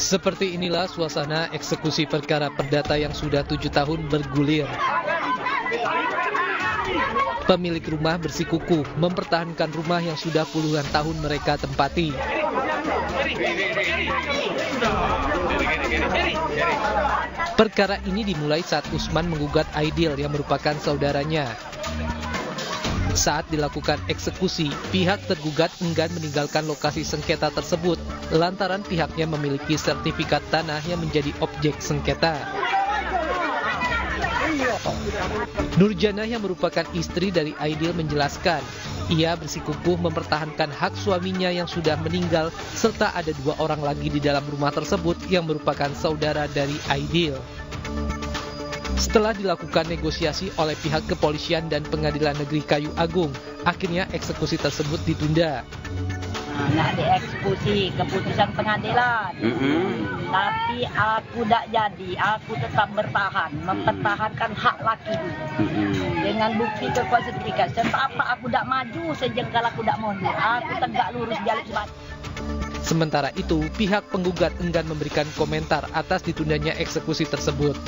Seperti inilah suasana eksekusi perkara perdata yang sudah 7 tahun bergulir. Pemilik rumah bersikukuh mempertahankan rumah yang sudah puluhan tahun mereka tempati. Perkara ini dimulai saat Usman menggugat Aidil yang merupakan saudaranya. Saat dilakukan eksekusi, pihak tergugat enggan meninggalkan lokasi sengketa tersebut lantaran pihaknya memiliki sertifikat tanah yang menjadi objek sengketa. Nurjana yang merupakan istri dari Aidil menjelaskan, ia bersikukuh mempertahankan hak suaminya yang sudah meninggal serta ada 2 orang lagi di dalam rumah tersebut yang merupakan saudara dari Aidil. Setelah dilakukan negosiasi oleh pihak kepolisian dan Pengadilan Negeri Kayu Agung, akhirnya eksekusi tersebut ditunda. Nak dieksekusi keputusan pengadilan. Tapi aku tak jadi, aku tetap bertahan, mempertahankan hak laki. Dengan bukti kekuatan sertifikat, sebab apa aku tak maju sejengkal aku tak mundur. Aku tegak lurus jalur sebat. Sementara itu, pihak penggugat enggan memberikan komentar atas ditundanya eksekusi tersebut.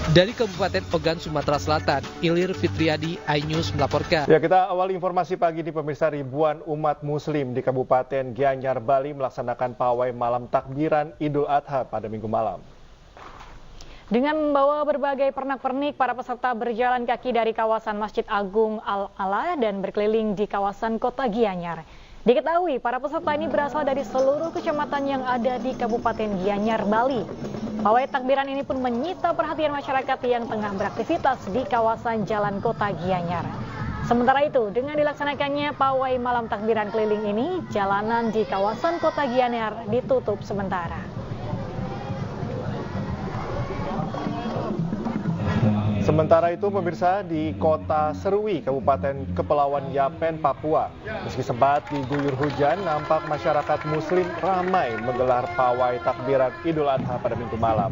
Dari Kabupaten Ogan, Sumatera Selatan, Ilir Fitriadi, iNews melaporkan. Ya, kita awali informasi pagi di pemirsa. Ribuan umat muslim di Kabupaten Gianyar, Bali melaksanakan pawai malam takbiran Idul Adha pada Minggu malam. Dengan membawa berbagai pernak-pernik, para peserta berjalan kaki dari kawasan Masjid Agung Al-Ala dan berkeliling di kawasan Kota Gianyar. Diketahui para peserta ini berasal dari seluruh kecamatan yang ada di Kabupaten Gianyar, Bali. Pawai takbiran ini pun menyita perhatian masyarakat yang tengah beraktivitas di kawasan Jalan Kota Gianyar. Sementara itu, dengan dilaksanakannya pawai malam takbiran keliling ini, jalanan di kawasan Kota Gianyar ditutup sementara. Sementara itu, pemirsa, di Kota Serui, Kabupaten Kepulauan Yapen, Papua, meski sempat diguyur hujan, nampak masyarakat muslim ramai menggelar pawai takbiran Idul Adha pada Minggu malam.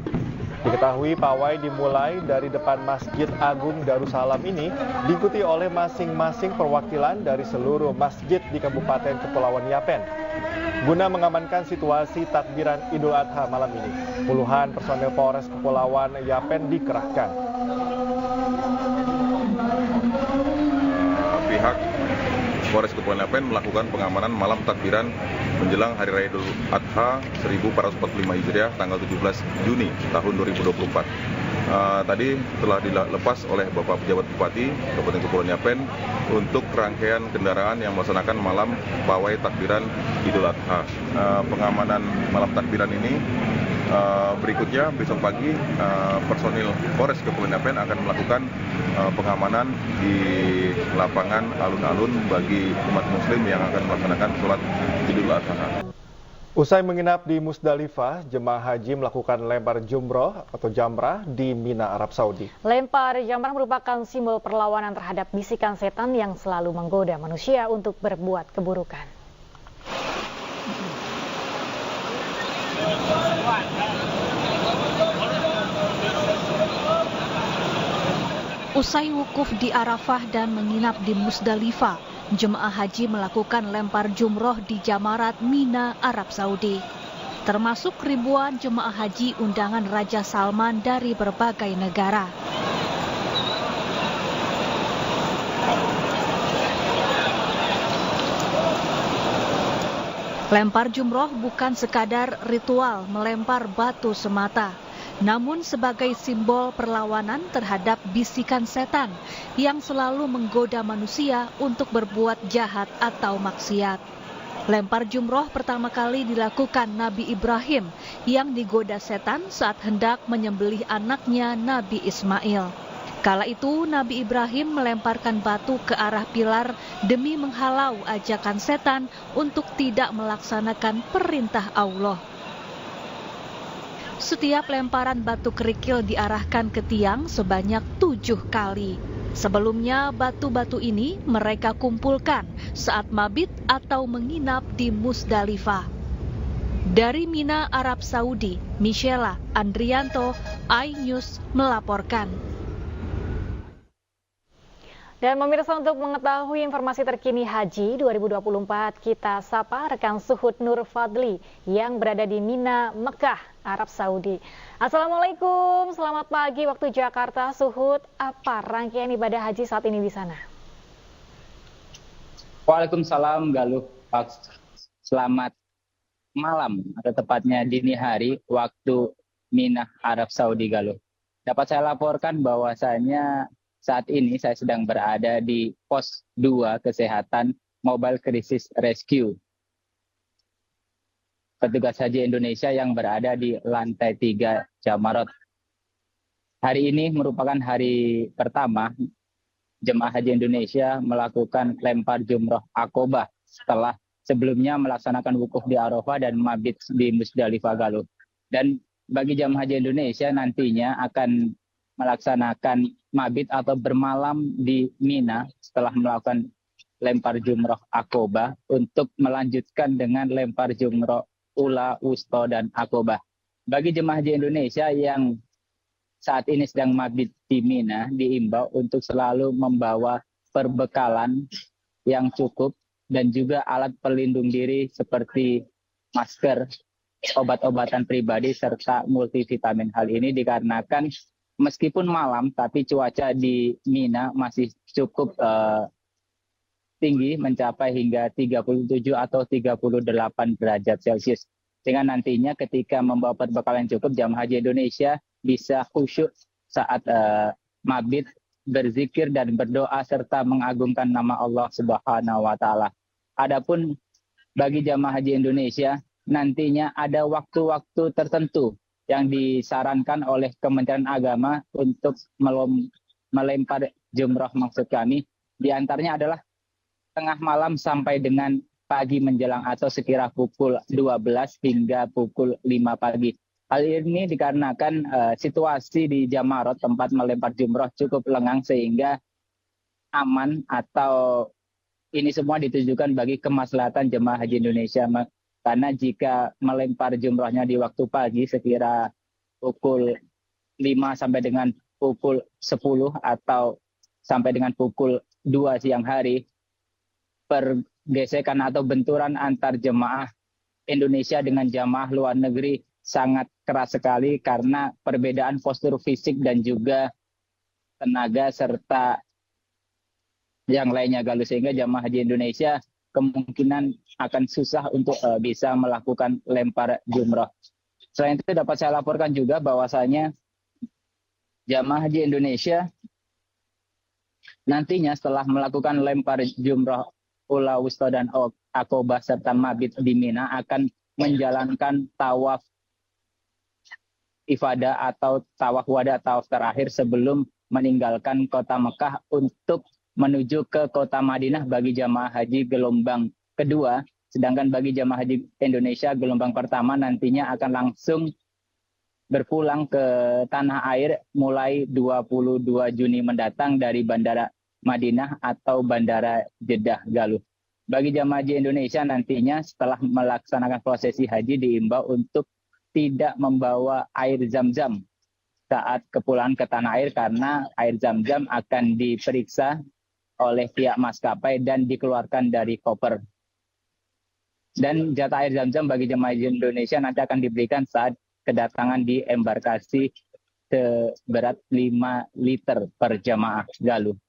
Diketahui pawai dimulai dari depan Masjid Agung Darussalam ini diikuti oleh masing-masing perwakilan dari seluruh masjid di Kabupaten Kepulauan Yapen. Guna mengamankan situasi takbiran Idul Adha malam ini, puluhan personel Polres Kepulauan Yapen dikerahkan. Pihak Polres Kepulauan Yapen melakukan pengamanan malam takbiran menjelang Hari Raya Idul Adha 1445 Hijriah tanggal 17 Juni tahun 2024. Tadi telah dilepas oleh Bapak Pejabat Bupati Kabupaten Kepulauan Yapen untuk rangkaian kendaraan yang melaksanakan malam pawai takbiran Idul Adha. Pengamanan malam takbiran ini berikutnya besok pagi personil Polres Kepulauan Yapen akan melakukan pengamanan di lapangan alun-alun bagi umat muslim yang akan melaksanakan sholat Idul Adha. Usai menginap di Musdalifah, jemaah haji melakukan lempar jumroh atau jamrah di Mina, Arab Saudi. Lempar jamrah merupakan simbol perlawanan terhadap bisikan setan yang selalu menggoda manusia untuk berbuat keburukan. Usai wukuf di Arafah dan menginap di Musdalifah, jemaah haji melakukan lempar jumroh di Jamarat Mina, Arab Saudi. Termasuk ribuan jemaah haji undangan Raja Salman dari berbagai negara. Lempar jumroh bukan sekadar ritual melempar batu semata, namun sebagai simbol perlawanan terhadap bisikan setan yang selalu menggoda manusia untuk berbuat jahat atau maksiat. Lempar jumroh pertama kali dilakukan Nabi Ibrahim yang digoda setan saat hendak menyembelih anaknya Nabi Ismail. Kala itu Nabi Ibrahim melemparkan batu ke arah pilar demi menghalau ajakan setan untuk tidak melaksanakan perintah Allah. Setiap lemparan batu kerikil diarahkan ke tiang sebanyak 7 kali. Sebelumnya batu-batu ini mereka kumpulkan saat mabit atau menginap di Musdalifah. Dari Mina, Arab Saudi, Michela Andrianto, iNews melaporkan. Dan pemirsa, untuk mengetahui informasi terkini Haji 2024, kita sapa rekan Suhud Nur Fadli yang berada di Mina, Mekah, Arab Saudi. Assalamualaikum, selamat pagi waktu Jakarta. Suhud, apa rangkaian ibadah haji saat ini di sana? Waalaikumsalam Galuh. Selamat malam atau tepatnya dini hari waktu Mina, Arab Saudi, Galuh. Dapat saya laporkan bahwasanya saat ini saya sedang berada di pos 2 kesehatan Mobile Crisis Rescue petugas haji Indonesia yang berada di lantai 3 Jamarat. Hari ini merupakan hari pertama jemaah haji Indonesia melakukan lempar jumroh Aqobah setelah sebelumnya melaksanakan wukuf di Arafah dan mabit di Musdalifah, Galuh. Dan bagi jemaah haji Indonesia nantinya akan melaksanakan mabit atau bermalam di Mina setelah melakukan lempar jumroh Aqobah untuk melanjutkan dengan lempar jumroh Ula, Wusta, dan Aqobah. Bagi jemaah haji Indonesia yang saat ini sedang mabit di Mina, diimbau untuk selalu membawa perbekalan yang cukup dan juga alat pelindung diri seperti masker, obat-obatan pribadi, serta multivitamin. Hal ini dikarenakan meskipun malam, tapi cuaca di Mina masih cukup tinggi, mencapai hingga 37 atau 38 derajat Celcius. Dengan nantinya ketika membawa perbekalan cukup, jamaah haji Indonesia bisa khusyuk saat mabit, berzikir dan berdoa serta mengagungkan nama Allah Subhanahu wa Ta'ala. Adapun bagi jamaah haji Indonesia, nantinya ada waktu-waktu tertentu yang disarankan oleh Kementerian Agama untuk melempar jumroh, maksud kami. Di antaranya adalah tengah malam sampai dengan pagi menjelang atau sekira pukul 12 hingga pukul 5 pagi. Hal ini dikarenakan situasi di Jamarat tempat melempar jumroh cukup lengang sehingga aman, atau ini semua ditujukan bagi kemaslahatan jemaah haji Indonesia. Karena jika melempar jumrohnya di waktu pagi sekira pukul 5 sampai dengan pukul 10 atau sampai dengan pukul 2 siang hari, pergesekan atau benturan antar jemaah Indonesia dengan jemaah luar negeri sangat keras sekali karena perbedaan postur fisik dan juga tenaga serta yang lainnya, Galuh, sehingga jemaah haji Indonesia kemungkinan akan susah untuk bisa melakukan lempar jumroh. Selain itu dapat saya laporkan juga bahwasanya jamaah haji Indonesia nantinya setelah melakukan lempar jumroh Ula, Wusta, dan Aqobah serta mabit di Mina akan menjalankan tawaf ifadah atau tawaf wada, tawaf terakhir sebelum meninggalkan kota Mekah untuk menuju ke kota Madinah bagi jamaah haji gelombang kedua. Sedangkan bagi jamaah haji Indonesia gelombang pertama nantinya akan langsung berpulang ke tanah air mulai 22 Juni mendatang dari Bandara Madinah atau Bandara Jeddah, Galuh. Bagi jamaah haji Indonesia nantinya setelah melaksanakan prosesi haji diimbau untuk tidak membawa air zam-zam saat kepulangan ke tanah air karena air zam-zam akan diperiksa oleh pihak maskapai dan dikeluarkan dari koper. Dan jatah air zam-zam bagi jemaah haji Indonesia nanti akan diberikan saat kedatangan di embarkasi seberat 5 liter per jemaah, Galuh.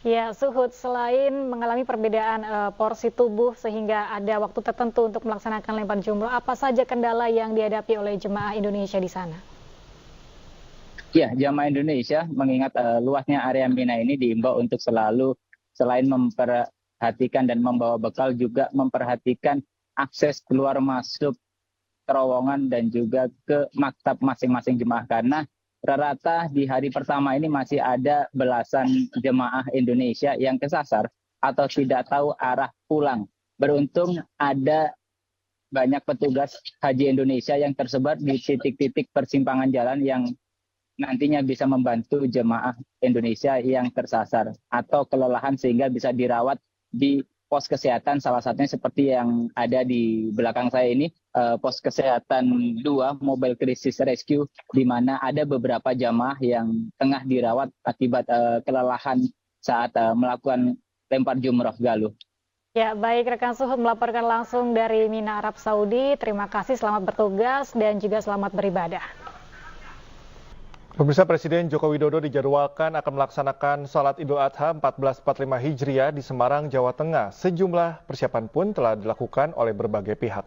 Ya, Suhud, selain mengalami perbedaan porsi tubuh sehingga ada waktu tertentu untuk melaksanakan lempar jumroh, apa saja kendala yang dihadapi oleh jemaah Indonesia di sana? Ya, jemaah Indonesia mengingat luasnya area Mina ini diimbau untuk selalu selain memperhatikan dan membawa bekal juga memperhatikan akses keluar masuk terowongan dan juga ke maktab masing-masing jemaah karena rata-rata di hari pertama ini masih ada belasan jemaah Indonesia yang kesasar atau tidak tahu arah pulang. Beruntung ada banyak petugas haji Indonesia yang tersebar di titik-titik persimpangan jalan yang nantinya bisa membantu jemaah Indonesia yang tersasar atau kelelahan sehingga bisa dirawat di pos kesehatan, salah satunya seperti yang ada di belakang saya ini, pos kesehatan 2 Mobile Crisis Rescue, di mana ada beberapa jamaah yang tengah dirawat akibat kelelahan saat melakukan lempar jumroh, Galuh. Ya, baik, rekan Suhud melaporkan langsung dari Mina, Arab Saudi. Terima kasih, selamat bertugas dan juga selamat beribadah. Pemirsa, Presiden Joko Widodo dijadwalkan akan melaksanakan sholat Idul Adha 1445 Hijriah di Semarang, Jawa Tengah. Sejumlah persiapan pun telah dilakukan oleh berbagai pihak.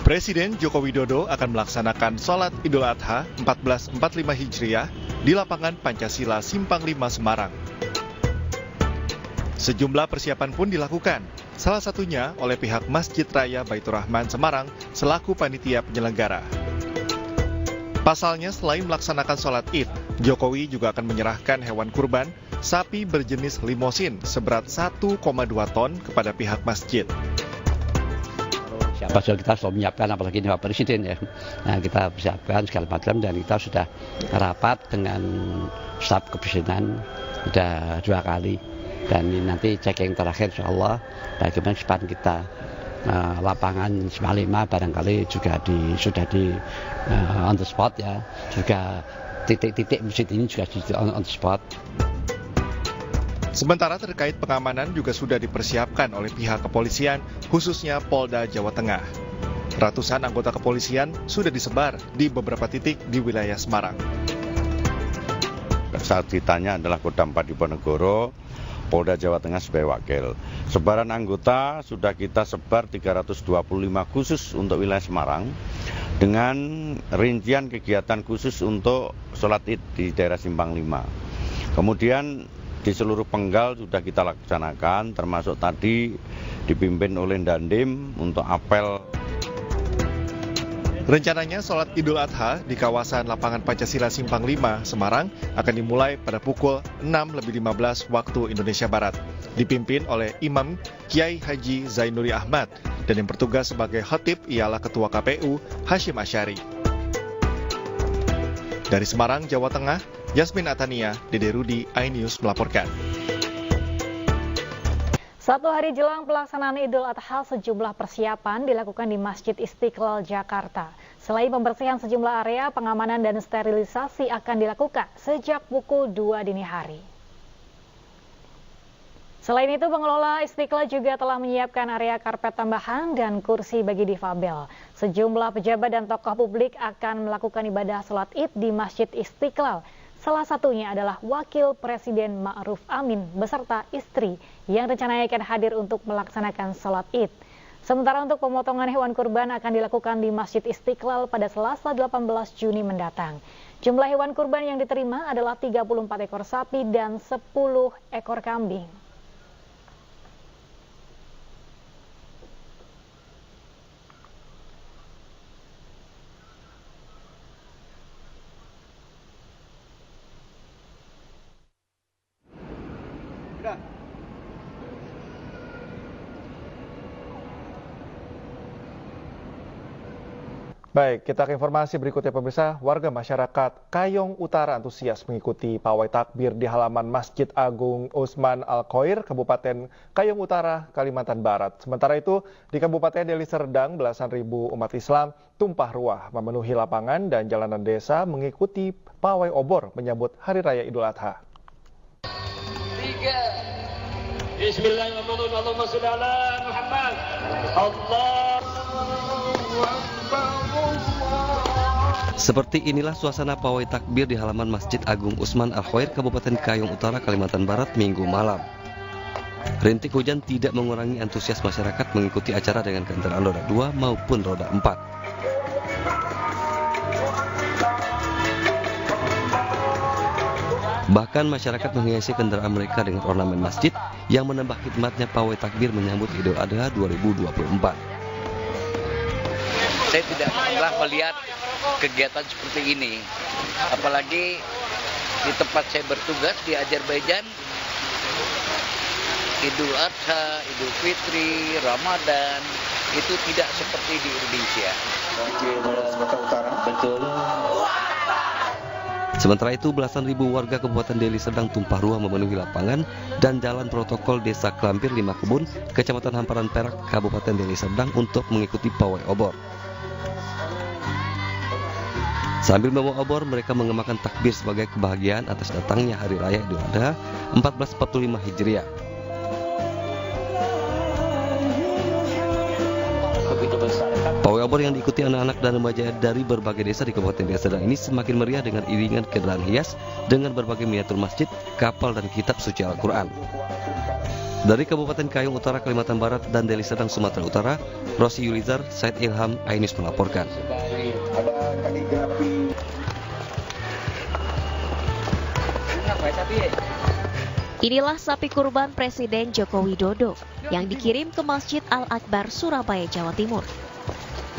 Presiden Joko Widodo akan melaksanakan sholat Idul Adha 1445 Hijriah di lapangan Pancasila Simpang 5 Semarang. Sejumlah persiapan pun dilakukan, salah satunya oleh pihak Masjid Raya Baitur Rahman Semarang selaku panitia penyelenggara. Pasalnya, selain melaksanakan sholat Id, Jokowi juga akan menyerahkan hewan kurban sapi berjenis limosin seberat 1,2 ton kepada pihak masjid. Pasal kita sudah menyiapkan, apalagi ini Pak Presiden ya. Nah, kita persiapkan segala macam dan kita sudah rapat dengan staf kepresidenan sudah 2 kali. Dan ini nanti checking terakhir insya Allah bagaimana kesempatan kita lapangan Simpang 5 barangkali juga sudah di on the spot ya. Juga titik-titik masjid ini juga on the spot. Sementara terkait pengamanan juga sudah dipersiapkan oleh pihak kepolisian, khususnya Polda Jawa Tengah. Ratusan anggota kepolisian sudah disebar di beberapa titik di wilayah Semarang. Saat ditanya adalah Kodam Diponegoro, Polda Jawa Tengah sebagai wakil. Sebaran anggota sudah kita sebar 325 khusus untuk wilayah Semarang, dengan rincian kegiatan khusus untuk sholat Id di daerah Simpang 5. Kemudian di seluruh penggal sudah kita laksanakan, termasuk tadi dipimpin oleh Dandim untuk apel. Rencananya sholat Idul Adha di kawasan lapangan Pancasila Simpang 5, Semarang akan dimulai pada pukul 6:15 waktu Indonesia Barat. Dipimpin oleh Imam Kiai Haji Zainuri Ahmad dan yang bertugas sebagai khatib ialah Ketua KPU Hashim Asyari. Dari Semarang, Jawa Tengah, Yasmin Atania, Dede Rudi, iNews melaporkan. 1 hari jelang pelaksanaan Idul Adha, sejumlah persiapan dilakukan di Masjid Istiqlal, Jakarta. Selain pembersihan sejumlah area, pengamanan dan sterilisasi akan dilakukan sejak pukul 2 dini hari. Selain itu, pengelola Istiqlal juga telah menyiapkan area karpet tambahan dan kursi bagi difabel. Sejumlah pejabat dan tokoh publik akan melakukan ibadah sholat Id di Masjid Istiqlal. Salah satunya adalah Wakil Presiden Ma'ruf Amin beserta istri yang rencananya akan hadir untuk melaksanakan sholat Id. Sementara untuk pemotongan hewan kurban akan dilakukan di Masjid Istiqlal pada Selasa 18 Juni mendatang. Jumlah hewan kurban yang diterima adalah 34 ekor sapi dan 10 ekor kambing. Baik, kita ke informasi berikutnya pemirsa. Warga masyarakat Kayong Utara antusias mengikuti pawai takbir di halaman Masjid Agung Usman Al-Khoir, Kabupaten Kayong Utara, Kalimantan Barat. Sementara itu, di Kabupaten Deli Serdang, belasan ribu umat Islam tumpah ruah memenuhi lapangan dan jalanan desa mengikuti pawai obor menyambut Hari Raya Idul Adha. Bismillahirrahmanirrahim. Allahumma sholli ala Muhammad. Seperti inilah suasana pawai takbir di halaman Masjid Agung Usman Al-Khoir, Kabupaten Kayong Utara, Kalimantan Barat, Minggu malam. Rintik hujan tidak mengurangi antusias masyarakat mengikuti acara dengan kendaraan roda 2 maupun roda 4. Bahkan masyarakat menghiasi kendaraan mereka dengan ornamen masjid yang menambah khidmatnya pawai takbir menyambut Idul Adha 2024. Saya tidak pernah melihat kegiatan seperti ini, apalagi di tempat saya bertugas di Azerbaijan. Idul Adha, Idul Fitri, Ramadan itu tidak seperti di Indonesia. Betul. Sementara itu, belasan ribu warga Kabupaten Deli Serdang tumpah ruah memenuhi lapangan dan jalan protokol Desa Klampir 5 Kebun, Kecamatan Hamparan Perak, Kabupaten Deli Serdang untuk mengikuti pawai obor. Sambil membawa obor, mereka menggemakan takbir sebagai kebahagiaan atas datangnya Hari Raya Idul Adha 1445 Hijriah. Pawai obor yang diikuti anak-anak dan remaja dari berbagai desa di Kabupaten Deli Serdang ini semakin meriah dengan iringan kendaraan hias dengan berbagai miniatur masjid, kapal, dan kitab suci Al-Quran. Dari Kabupaten Kayong Utara, Kalimantan Barat, dan Deli Serdang, Sumatera Utara, Rosi Yulizar, Said Ilham, Ainus melaporkan. Inilah sapi kurban Presiden Joko Widodo yang dikirim ke Masjid Al-Akbar, Surabaya, Jawa Timur.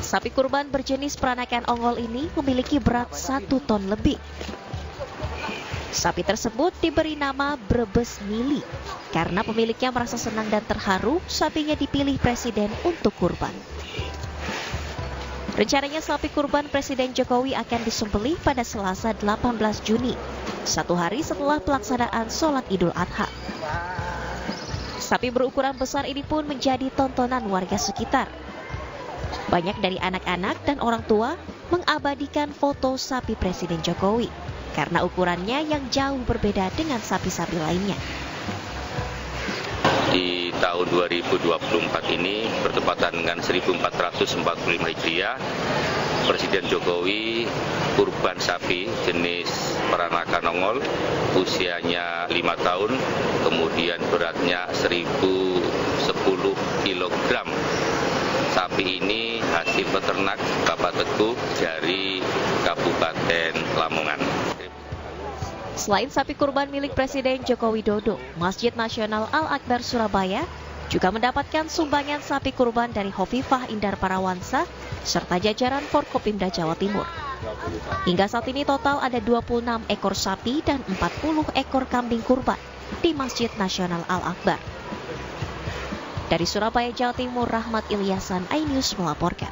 Sapi kurban berjenis peranakan Ongol ini memiliki berat 1 ton lebih. Sapi tersebut diberi nama Brebes Mili karena pemiliknya merasa senang dan terharu sapinya dipilih Presiden untuk kurban. Rencananya sapi kurban Presiden Jokowi akan disembelih pada Selasa 18 Juni, 1 hari setelah pelaksanaan sholat Idul Adha. Sapi berukuran besar ini pun menjadi tontonan warga sekitar. Banyak dari anak-anak dan orang tua mengabadikan foto sapi Presiden Jokowi karena ukurannya yang jauh berbeda dengan sapi-sapi lainnya. Di tahun 2024 ini bertepatan dengan 1445 Hijriah, Presiden Jokowi kurban sapi jenis peranakan Ongol, usianya 5 tahun, kemudian beratnya 1010 kg. Sapi ini hasil peternak Bapak Teguh dari Kabupaten Lamongan. Selain sapi kurban milik Presiden Joko Widodo, Masjid Nasional Al-Akbar Surabaya juga mendapatkan sumbangan sapi kurban dari Hovifah Indar Parawansa serta jajaran Forkopimda Jawa Timur. Hingga saat ini total ada 26 ekor sapi dan 40 ekor kambing kurban di Masjid Nasional Al-Akbar. Dari Surabaya, Jawa Timur, Rahmat Ilyasan, iNews melaporkan.